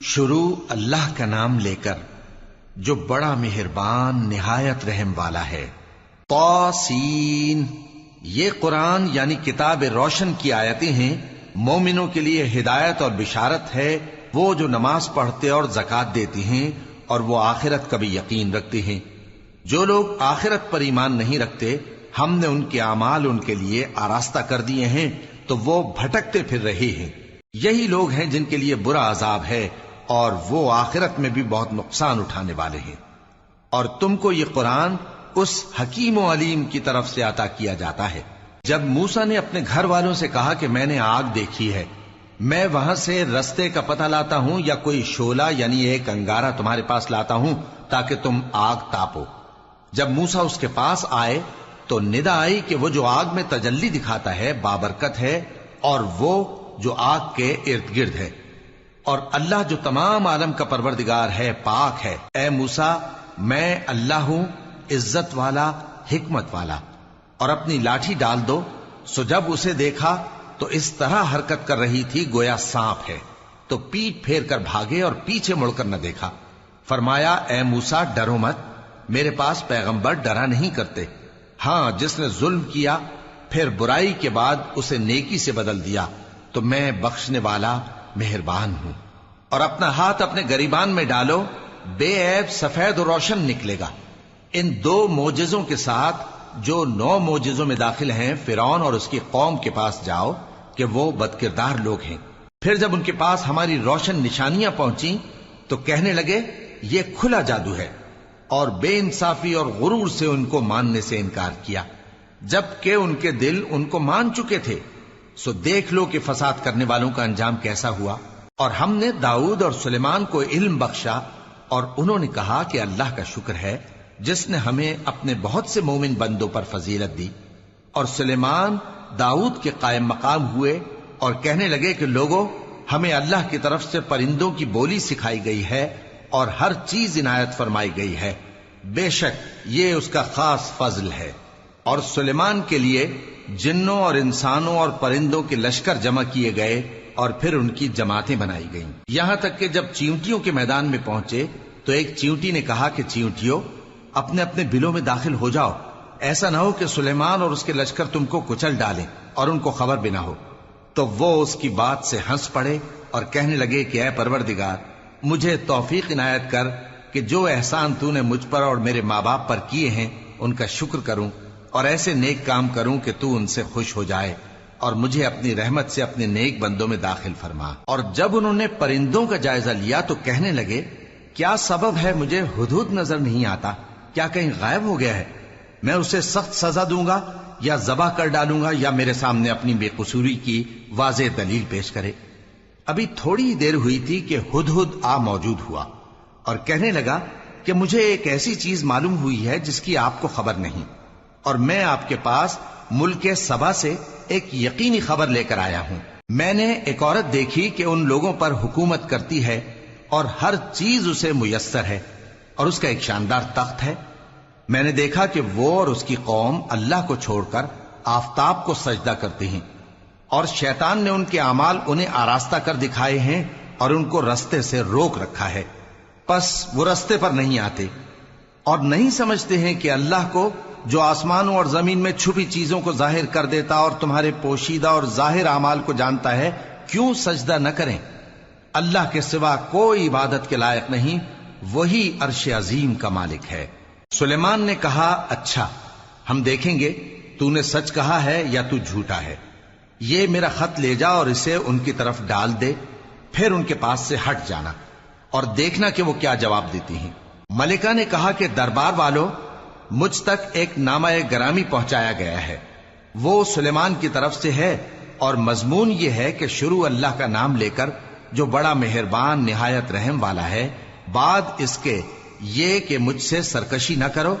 شروع اللہ کا نام لے کر جو بڑا مہربان نہایت رحم والا ہے۔ طاسین، یہ قرآن یعنی کتاب روشن کی آیتیں ہیں، مومنوں کے لیے ہدایت اور بشارت ہے، وہ جو نماز پڑھتے اور زکوٰۃ دیتی ہیں اور وہ آخرت کا بھی یقین رکھتے ہیں۔ جو لوگ آخرت پر ایمان نہیں رکھتے، ہم نے ان کے اعمال ان کے لیے آراستہ کر دیے ہیں تو وہ بھٹکتے پھر رہے ہیں۔ یہی لوگ ہیں جن کے لیے برا عذاب ہے اور وہ آخرت میں بھی بہت نقصان اٹھانے والے ہیں۔ اور تم کو یہ قرآن اس حکیم و علیم کی طرف سے عطا کیا جاتا ہے۔ جب موسیٰ نے اپنے گھر والوں سے کہا کہ میں نے آگ دیکھی ہے، میں وہاں سے رستے کا پتہ لاتا ہوں یا کوئی شعلہ یعنی ایک انگارہ تمہارے پاس لاتا ہوں تاکہ تم آگ تاپو۔ جب موسیٰ اس کے پاس آئے تو ندا آئی کہ وہ جو آگ میں تجلی دکھاتا ہے بابرکت ہے، اور وہ جو آگ کے ارد گرد ہے، اور اللہ جو تمام عالم کا پروردگار ہے پاک ہے۔ اے موسیٰ، میں اللہ ہوں، عزت والا، حکمت والا، اور اپنی لاٹھی ڈال دو۔ سو جب اسے دیکھا تو اس طرح حرکت کر رہی تھی گویا سانپ ہے، تو پیٹ پھیر کر بھاگے اور پیچھے مڑ کر نہ دیکھا۔ فرمایا، اے موسیٰ، ڈرو مت، میرے پاس پیغمبر ڈرا نہیں کرتے۔ ہاں، جس نے ظلم کیا پھر برائی کے بعد اسے نیکی سے بدل دیا تو میں بخشنے والا مہربان ہوں۔ اور اپنا ہاتھ اپنے گریبان میں ڈالو، بے عیب سفید و روشن نکلے گا۔ ان 2 معجزوں کے ساتھ جو 9 معجزوں میں داخل ہیں فرعون اور اس کی قوم کے پاس جاؤ کہ وہ بدکردار لوگ ہیں۔ پھر جب ان کے پاس ہماری روشن نشانیاں پہنچیں تو کہنے لگے یہ کھلا جادو ہے، اور بے انصافی اور غرور سے ان کو ماننے سے انکار کیا، جبکہ ان کے دل ان کو مان چکے تھے۔ سو دیکھ لو کہ فساد کرنے والوں کا انجام کیسا ہوا۔ اور ہم نے داؤد اور سلیمان کو علم بخشا، اور انہوں نے کہا کہ اللہ کا شکر ہے جس نے ہمیں اپنے بہت سے مومن بندوں پر فضیلت دی۔ اور سلیمان داؤد کے قائم مقام ہوئے اور کہنے لگے کہ لوگوں، ہمیں اللہ کی طرف سے پرندوں کی بولی سکھائی گئی ہے اور ہر چیز عنایت فرمائی گئی ہے، بے شک یہ اس کا خاص فضل ہے۔ اور سلیمان کے لیے جنوں اور انسانوں اور پرندوں کے لشکر جمع کیے گئے اور پھر ان کی جماعتیں بنائی گئیں، یہاں تک کہ جب چیونٹیوں کے میدان میں پہنچے تو ایک چیونٹی نے کہا کہ چیونٹیوں، اپنے اپنے بلوں میں داخل ہو جاؤ، ایسا نہ ہو کہ سلیمان اور اس کے لشکر تم کو کچل ڈالیں اور ان کو خبر بھی نہ ہو۔ تو وہ اس کی بات سے ہنس پڑے اور کہنے لگے کہ اے پروردگار، مجھے توفیق عنایت کر کہ جو احسان تو نے مجھ پر اور میرے ماں باپ پر کیے ہیں ان کا شکر کروں اور ایسے نیک کام کروں کہ تو ان سے خوش ہو جائے، اور مجھے اپنی رحمت سے اپنے نیک بندوں میں داخل فرما۔ اور جب انہوں نے پرندوں کا جائزہ لیا تو کہنے لگے کیا سبب ہے مجھے ہدہد نظر نہیں آتا؟ کیا کہیں غائب ہو گیا ہے؟ میں اسے سخت سزا دوں گا یا ذبح کر ڈالوں گا یا میرے سامنے اپنی بے قصوری کی واضح دلیل پیش کرے۔ ابھی تھوڑی دیر ہوئی تھی کہ ہدہد آ موجود ہوا اور کہنے لگا کہ مجھے ایک ایسی چیز معلوم ہوئی ہے جس کی آپ کو خبر نہیں، اور میں آپ کے پاس ملک سبا سے ایک یقینی خبر لے کر آیا ہوں۔ میں نے ایک عورت دیکھی کہ ان لوگوں پر حکومت کرتی ہے اور ہر چیز اسے میسر ہے، اور اس کا ایک شاندار تخت ہے۔ میں نے دیکھا کہ وہ اور اس کی قوم اللہ کو چھوڑ کر آفتاب کو سجدہ کرتے ہیں، اور شیطان نے ان کے اعمال انہیں آراستہ کر دکھائے ہیں اور ان کو رستے سے روک رکھا ہے، پس وہ رستے پر نہیں آتے، اور نہیں سمجھتے ہیں کہ اللہ کو جو آسمانوں اور زمین میں چھپی چیزوں کو ظاہر کر دیتا اور تمہارے پوشیدہ اور ظاہر اعمال کو جانتا ہے، کیوں سجدہ نہ کریں؟ اللہ کے سوا کوئی عبادت کے لائق نہیں، وہی عرش عظیم کا مالک ہے۔ سلیمان نے کہا اچھا، ہم دیکھیں گے تو نے سچ کہا ہے یا تو جھوٹا ہے۔ یہ میرا خط لے جا اور اسے ان کی طرف ڈال دے، پھر ان کے پاس سے ہٹ جانا اور دیکھنا کہ وہ کیا جواب دیتی ہیں۔ ملکہ نے کہا کہ دربار والو، مجھ تک ایک نامہ گرامی پہنچایا گیا ہے، وہ سلیمان کی طرف سے ہے، اور مضمون یہ ہے کہ شروع اللہ کا نام لے کر جو بڑا مہربان نہایت رحم والا ہے، بعد اس کے یہ کہ مجھ سے سرکشی نہ کرو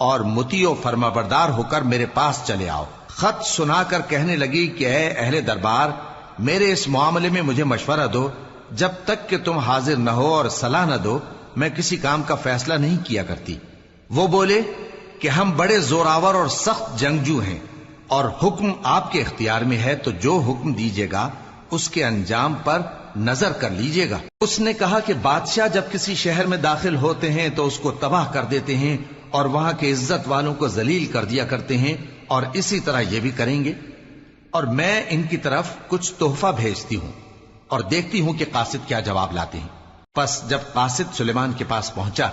اور مطیع و فرما بردار ہو کر میرے پاس چلے آؤ۔ خط سنا کر کہنے لگی کہ اے اہل دربار، میرے اس معاملے میں مجھے مشورہ دو، جب تک کہ تم حاضر نہ ہو اور صلاح نہ دو میں کسی کام کا فیصلہ نہیں کیا کرتی۔ وہ بولے کہ ہم بڑے زوراور اور سخت جنگجو ہیں، اور حکم آپ کے اختیار میں ہے، تو جو حکم دیجیے گا اس کے انجام پر نظر کر لیجئے گا۔ اس نے کہا کہ بادشاہ جب کسی شہر میں داخل ہوتے ہیں تو اس کو تباہ کر دیتے ہیں اور وہاں کے عزت والوں کو ذلیل کر دیا کرتے ہیں، اور اسی طرح یہ بھی کریں گے۔ اور میں ان کی طرف کچھ تحفہ بھیجتی ہوں اور دیکھتی ہوں کہ قاصد کیا جواب لاتے ہیں۔ پس جب قاصد سلیمان کے پاس پہنچا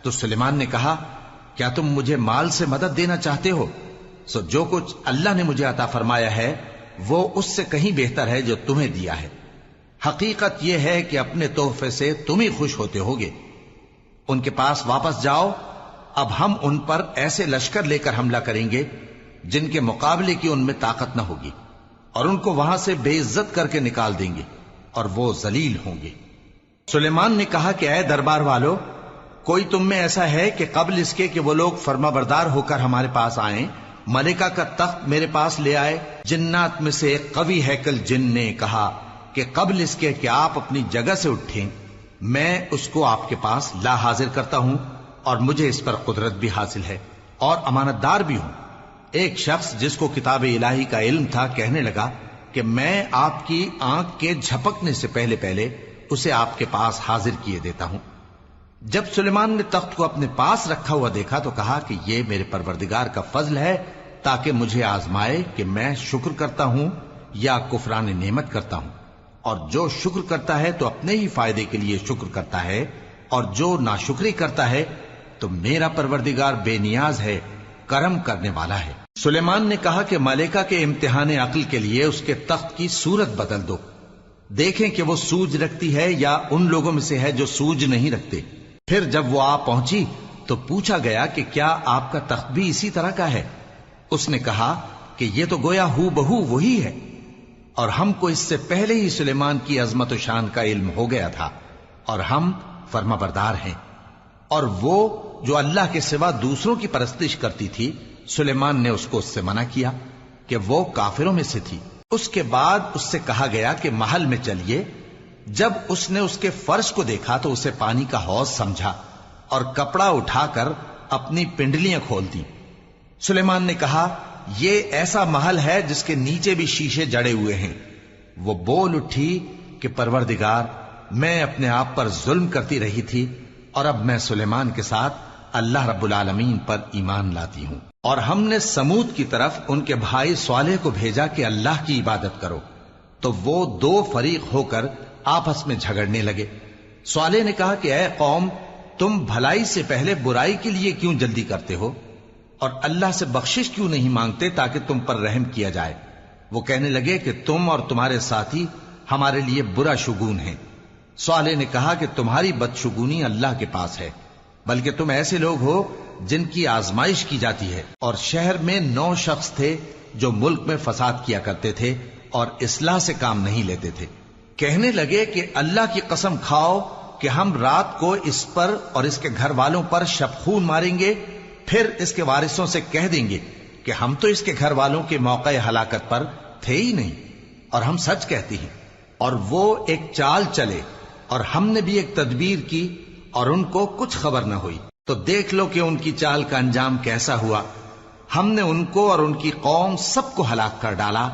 تو سلیمان نے کہا، کیا تم مجھے مال سے مدد دینا چاہتے ہو؟ سو جو کچھ اللہ نے مجھے عطا فرمایا ہے وہ اس سے کہیں بہتر ہے جو تمہیں دیا ہے۔ حقیقت یہ ہے کہ اپنے تحفے سے تم ہی خوش ہوتے ہوگے۔ ان کے پاس واپس جاؤ، اب ہم ان پر ایسے لشکر لے کر حملہ کریں گے جن کے مقابلے کی ان میں طاقت نہ ہوگی، اور ان کو وہاں سے بے عزت کر کے نکال دیں گے اور وہ ذلیل ہوں گے۔ سلیمان نے کہا کہ اے دربار والو، کوئی تم میں ایسا ہے کہ قبل اس کے کہ وہ لوگ فرما بردار ہو کر ہمارے پاس آئیں، ملکہ کا تخت میرے پاس لے آئے؟ جنات میں سے ایک قوی ہیکل جن نے کہا کہ قبل اس کے کہ آپ اپنی جگہ سے اٹھیں میں اس کو آپ کے پاس لا حاضر کرتا ہوں، اور مجھے اس پر قدرت بھی حاصل ہے اور امانت دار بھی ہوں۔ ایک شخص جس کو کتاب الہی کا علم تھا کہنے لگا کہ میں آپ کی آنکھ کے جھپکنے سے پہلے پہلے اسے آپ کے پاس حاضر کیے دیتا ہوں۔ جب سلیمان نے تخت کو اپنے پاس رکھا ہوا دیکھا تو کہا کہ یہ میرے پروردگار کا فضل ہے تاکہ مجھے آزمائے کہ میں شکر کرتا ہوں یا کفران نعمت کرتا ہوں، اور جو شکر کرتا ہے تو اپنے ہی فائدے کے لیے شکر کرتا ہے، اور جو ناشکری کرتا ہے تو میرا پروردگار بے نیاز ہے، کرم کرنے والا ہے۔ سلیمان نے کہا کہ ملکہ کے امتحان عقل کے لیے اس کے تخت کی صورت بدل دو، دیکھیں کہ وہ سوج رکھتی ہے یا ان لوگوں میں سے ہے جو سوج نہیں رکھتے۔ پھر جب وہ آ پہنچی تو پوچھا گیا کہ کیا آپ کا تخت بھی اسی طرح کا ہے؟ اس نے کہا کہ یہ تو گویا ہو بہو وہی ہے، اور ہم کو اس سے پہلے ہی سلیمان کی عظمت و شان کا علم ہو گیا تھا، اور ہم فرما بردار ہیں۔ اور وہ جو اللہ کے سوا دوسروں کی پرستش کرتی تھی، سلیمان نے اس کو اس سے منع کیا کہ وہ کافروں میں سے تھی۔ اس کے بعد اس سے کہا گیا کہ محل میں چلیے۔ جب اس نے اس کے فرش کو دیکھا تو اسے پانی کا حوض سمجھا اور کپڑا اٹھا کر اپنی پنڈلیاں کھول دی۔ سلیمان نے کہا، یہ ایسا محل ہے جس کے نیچے بھی شیشے جڑے ہوئے ہیں۔ وہ بول اٹھی کہ پروردگار، میں اپنے آپ پر ظلم کرتی رہی تھی، اور اب میں سلیمان کے ساتھ اللہ رب العالمین پر ایمان لاتی ہوں۔ اور ہم نے سمود کی طرف ان کے بھائی صالح کو بھیجا کہ اللہ کی عبادت کرو، تو وہ دو فریق ہو کر آپس میں جھگڑنے لگے۔ صالح نے کہا کہ اے قوم، تم بھلائی سے پہلے برائی کے لیے کیوں جلدی کرتے ہو، اور اللہ سے بخشش کیوں نہیں مانگتے تاکہ تم پر رحم کیا جائے؟ وہ کہنے لگے کہ تم اور تمہارے ساتھی ہمارے لیے برا شگون ہیں۔ صالح نے کہا کہ تمہاری بدشگونی اللہ کے پاس ہے، بلکہ تم ایسے لوگ ہو جن کی آزمائش کی جاتی ہے۔ اور شہر میں 9 شخص تھے جو ملک میں فساد کیا کرتے تھے اور اصلاح سے کام نہیں لیتے تھے۔ کہنے لگے کہ اللہ کی قسم کھاؤ کہ ہم رات کو اس پر اور اس کے گھر والوں پر شبخون ماریں گے، پھر اس کے وارثوں سے کہہ دیں گے کہ ہم تو اس کے گھر والوں کے موقع ہلاکت پر تھے ہی نہیں، اور ہم سچ کہتے ہیں۔ اور وہ ایک چال چلے، اور ہم نے بھی ایک تدبیر کی، اور ان کو کچھ خبر نہ ہوئی۔ تو دیکھ لو کہ ان کی چال کا انجام کیسا ہوا۔ ہم نے ان کو اور ان کی قوم سب کو ہلاک کر ڈالا۔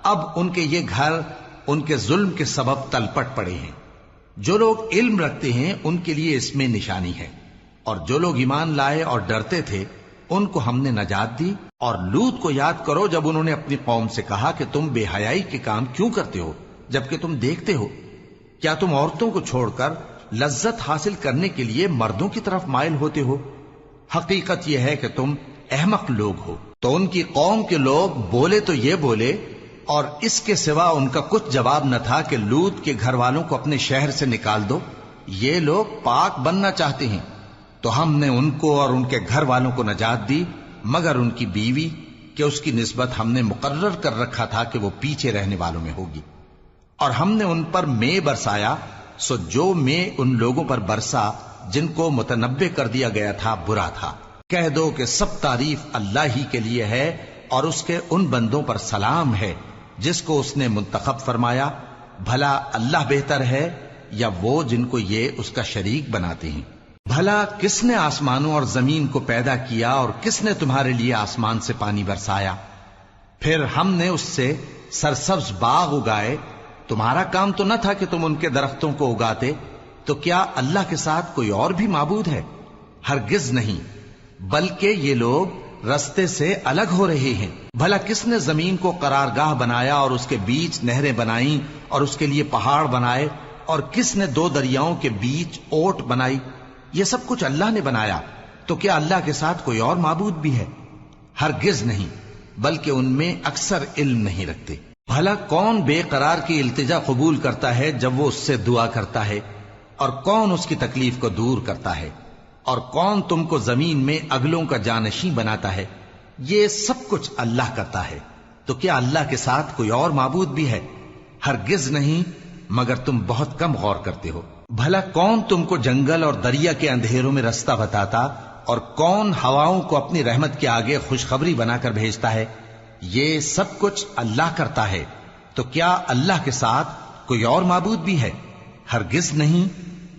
اب ان کے یہ گھر ان کے ظلم کے سبب تلپٹ پڑے ہیں۔ جو لوگ علم رکھتے ہیں ان کے لیے اس میں نشانی ہے، اور جو لوگ ایمان لائے اور ڈرتے تھے ان کو ہم نے نجات دی۔ اور لوط کو یاد کرو جب انہوں نے اپنی قوم سے کہا کہ تم بے حیائی کے کام کیوں کرتے ہو جبکہ تم دیکھتے ہو؟ کیا تم عورتوں کو چھوڑ کر لذت حاصل کرنے کے لیے مردوں کی طرف مائل ہوتے ہو؟ حقیقت یہ ہے کہ تم احمق لوگ ہو۔ تو ان کی قوم کے لوگ بولے تو یہ بولے، اور اس کے سوا ان کا کچھ جواب نہ تھا کہ لوط کے گھر والوں کو اپنے شہر سے نکال دو، یہ لوگ پاک بننا چاہتے ہیں۔ تو ہم نے ان کو اور ان کے گھر والوں کو نجات دی، مگر ان کی بیوی کہ اس کی نسبت ہم نے مقرر کر رکھا تھا کہ وہ پیچھے رہنے والوں میں ہوگی۔ اور ہم نے ان پر مے برسایا، سو جو مے ان لوگوں پر برسا جن کو متنبع کر دیا گیا تھا برا تھا۔ کہہ دو کہ سب تعریف اللہ ہی کے لیے ہے، اور اس کے ان بندوں پر سلام ہے جس کو اس نے منتخب فرمایا۔ بھلا اللہ بہتر ہے یا وہ جن کو یہ اس کا شریک بناتے ہیں؟ بھلا کس نے آسمانوں اور زمین کو پیدا کیا، اور کس نے تمہارے لیے آسمان سے پانی برسایا؟ پھر ہم نے اس سے سرسبز باغ اگائے تمہارا کام تو نہ تھا کہ تم ان کے درختوں کو اگاتے، تو کیا اللہ کے ساتھ کوئی اور بھی معبود ہے؟ ہرگز نہیں، بلکہ یہ لوگ رستے سے الگ ہو رہے ہیں۔ بھلا کس نے زمین کو قرارگاہ بنایا اور اس کے بیچ نہریں بنائیں اور اس کے لیے پہاڑ بنائے، اور کس نے 2 دریاؤں کے بیچ اوٹ بنائی؟ یہ سب کچھ اللہ نے بنایا، تو کیا اللہ کے ساتھ کوئی اور معبود بھی ہے؟ ہرگز نہیں، بلکہ ان میں اکثر علم نہیں رکھتے۔ بھلا کون بے قرار کی التجا قبول کرتا ہے جب وہ اس سے دعا کرتا ہے، اور کون اس کی تکلیف کو دور کرتا ہے، اور کون تم کو زمین میں اگلوں کا جانشین بناتا ہے؟ یہ سب کچھ اللہ کرتا ہے، تو کیا اللہ کے ساتھ کوئی اور معبود بھی ہے؟ ہرگز نہیں، مگر تم بہت کم غور کرتے ہو۔ بھلا کون تم کو جنگل اور دریا کے اندھیروں میں رستہ بتاتا، اور کون ہواؤں کو اپنی رحمت کے آگے خوشخبری بنا کر بھیجتا ہے؟ یہ سب کچھ اللہ کرتا ہے، تو کیا اللہ کے ساتھ کوئی اور معبود بھی ہے؟ ہرگز نہیں۔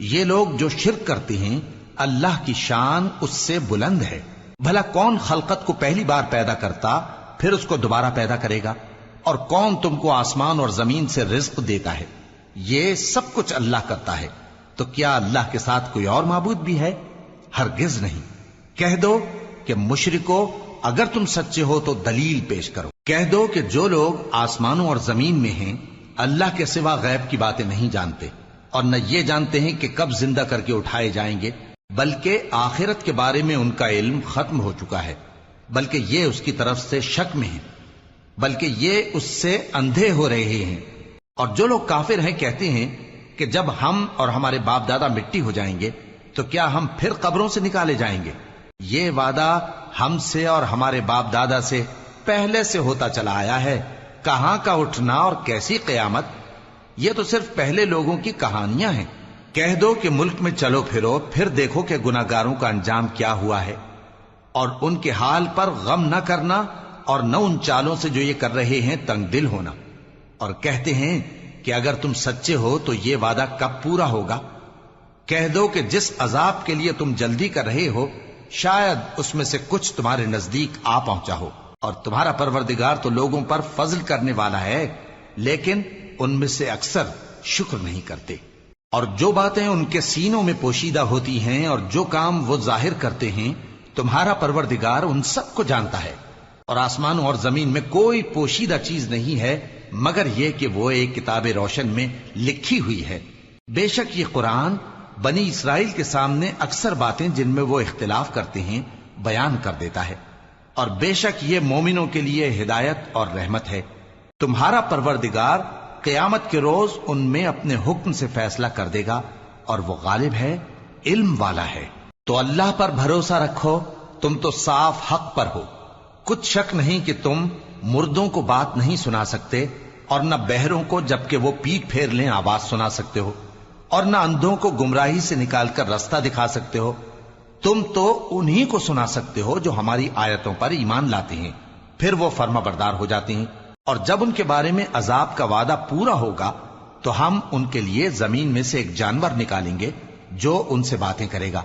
یہ لوگ جو شرک کرتے ہیں، اللہ کی شان اس سے بلند ہے۔ بھلا کون خلقت کو پہلی بار پیدا کرتا پھر اس کو دوبارہ پیدا کرے گا؟ اور کون تم کو آسمان اور زمین سے رزق دیتا ہے؟ یہ سب کچھ اللہ کرتا ہے، تو کیا اللہ کے ساتھ کوئی اور معبود بھی ہے؟ ہرگز نہیں۔ کہہ دو کہ مشرکو، اگر تم سچے ہو تو دلیل پیش کرو۔ کہہ دو کہ جو لوگ آسمانوں اور زمین میں ہیں اللہ کے سوا غیب کی باتیں نہیں جانتے، اور نہ یہ جانتے ہیں کہ کب زندہ کر کے اٹھائے جائیں گے، بلکہ آخرت کے بارے میں ان کا علم ختم ہو چکا ہے، بلکہ یہ اس کی طرف سے شک میں ہیں، بلکہ یہ اس سے اندھے ہو رہے ہیں۔ اور جو لوگ کافر ہیں کہتے ہیں کہ جب ہم اور ہمارے باپ دادا مٹی ہو جائیں گے تو کیا ہم پھر قبروں سے نکالے جائیں گے؟ یہ وعدہ ہم سے اور ہمارے باپ دادا سے پہلے سے ہوتا چلا آیا ہے، کہاں کا اٹھنا اور کیسی قیامت؟ یہ تو صرف پہلے لوگوں کی کہانیاں ہیں۔ کہہ دو کہ ملک میں چلو پھرو، پھر دیکھو کہ گناہگاروں کا انجام کیا ہوا ہے، اور ان کے حال پر غم نہ کرنا، اور نہ ان چالوں سے جو یہ کر رہے ہیں تنگ دل ہونا۔ اور کہتے ہیں کہ اگر تم سچے ہو تو یہ وعدہ کب پورا ہوگا؟ کہہ دو کہ جس عذاب کے لیے تم جلدی کر رہے ہو شاید اس میں سے کچھ تمہارے نزدیک آ پہنچا ہو، اور تمہارا پروردگار تو لوگوں پر فضل کرنے والا ہے، لیکن ان میں سے اکثر شکر نہیں کرتے۔ اور جو باتیں ان کے سینوں میں پوشیدہ ہوتی ہیں اور جو کام وہ ظاہر کرتے ہیں، تمہارا پروردگار ان سب کو جانتا ہے۔ اور آسمانوں اور زمین میں کوئی پوشیدہ چیز نہیں ہے مگر یہ کہ وہ ایک کتاب روشن میں لکھی ہوئی ہے۔ بے شک یہ قرآن بنی اسرائیل کے سامنے اکثر باتیں جن میں وہ اختلاف کرتے ہیں بیان کر دیتا ہے، اور بے شک یہ مومنوں کے لیے ہدایت اور رحمت ہے۔ تمہارا پروردگار قیامت کے روز ان میں اپنے حکم سے فیصلہ کر دے گا، اور وہ غالب ہے، علم والا ہے۔ تو اللہ پر بھروسہ رکھو، تم تو صاف حق پر ہو۔ کچھ شک نہیں کہ تم مردوں کو بات نہیں سنا سکتے، اور نہ بہروں کو جبکہ وہ پیٹ پھیر لیں آواز سنا سکتے ہو، اور نہ اندھوں کو گمراہی سے نکال کر رستہ دکھا سکتے ہو۔ تم تو انہی کو سنا سکتے ہو جو ہماری آیتوں پر ایمان لاتے ہیں، پھر وہ فرما بردار ہو جاتے ہیں۔ اور جب ان کے بارے میں عذاب کا وعدہ پورا ہوگا تو ہم ان کے لیے زمین میں سے ایک جانور نکالیں گے جو ان سے باتیں کرے گا۔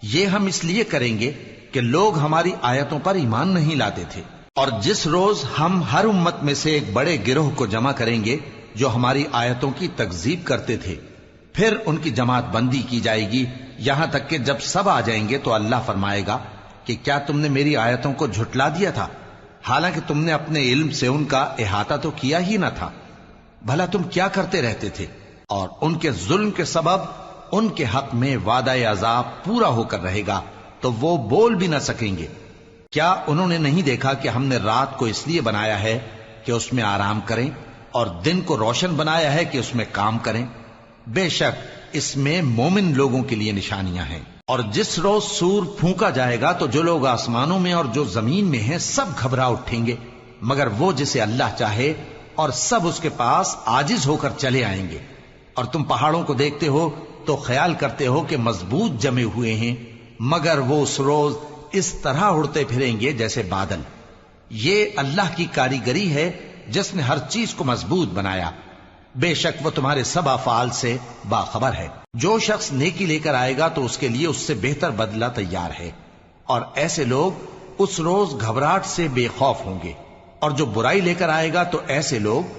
یہ ہم اس لیے کریں گے کہ لوگ ہماری آیتوں پر ایمان نہیں لاتے تھے۔ اور جس روز ہم ہر امت میں سے ایک بڑے گروہ کو جمع کریں گے جو ہماری آیتوں کی تکذیب کرتے تھے، پھر ان کی جماعت بندی کی جائے گی، یہاں تک کہ جب سب آ جائیں گے تو اللہ فرمائے گا کہ کیا تم نے میری آیتوں کو جھٹلا دیا تھا، حالانکہ تم نے اپنے علم سے ان کا احاطہ تو کیا ہی نہ تھا؟ بھلا تم کیا کرتے رہتے تھے؟ اور ان کے ظلم کے سبب ان کے حق میں وعدہ عذاب پورا ہو کر رہے گا تو وہ بول بھی نہ سکیں گے۔ کیا انہوں نے نہیں دیکھا کہ ہم نے رات کو اس لیے بنایا ہے کہ اس میں آرام کریں، اور دن کو روشن بنایا ہے کہ اس میں کام کریں؟ بے شک اس میں مومن لوگوں کے لیے نشانیاں ہیں۔ اور جس روز سور پھونکا جائے گا تو جو لوگ آسمانوں میں اور جو زمین میں ہیں سب گھبرا اٹھیں گے مگر وہ جسے اللہ چاہے، اور سب اس کے پاس عاجز ہو کر چلے آئیں گے۔ اور تم پہاڑوں کو دیکھتے ہو تو خیال کرتے ہو کہ مضبوط جمے ہوئے ہیں، مگر وہ اس روز اس طرح اڑتے پھریں گے جیسے بادل۔ یہ اللہ کی کاریگری ہے جس نے ہر چیز کو مضبوط بنایا، بے شک وہ تمہارے سب افعال سے باخبر ہے۔ جو شخص نیکی لے کر آئے گا تو اس کے لیے اس سے بہتر بدلہ تیار ہے، اور ایسے لوگ اس روز گھبراہٹ سے بے خوف ہوں گے، اور جو برائی لے کر آئے گا تو ایسے لوگ